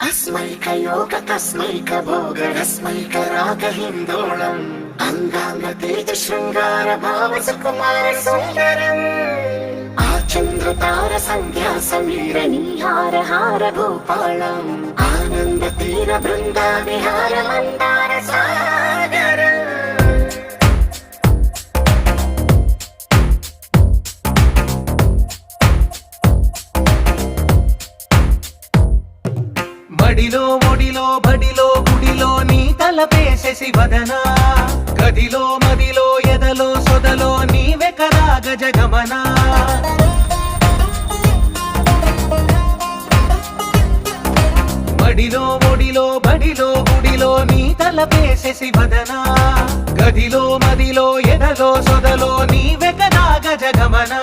अस्मैकयोग तस्मैक भोग रस्मैक राग हिन्दोळम् अंगांग तेज शृंगार भाव सुकुमार सुंदरम् आचंद्र तार संध्या समीर नीहार हार भूपालम् आनंद तीर बृंदा विहार मंदार सागर మడిలో ఒడిలో బడిలో గుడిలో నీ తలపేసేసి వదనా గదిలో మదిలో ఎదలో సొదలో నీవే కదా గజగమనా మడిలో ఒడిలో బడిలో గుడిలో నీ తలపేసేసి వదనా గదిలో మదిలో ఎదలో సొదలో నీవే కదా గజగమనా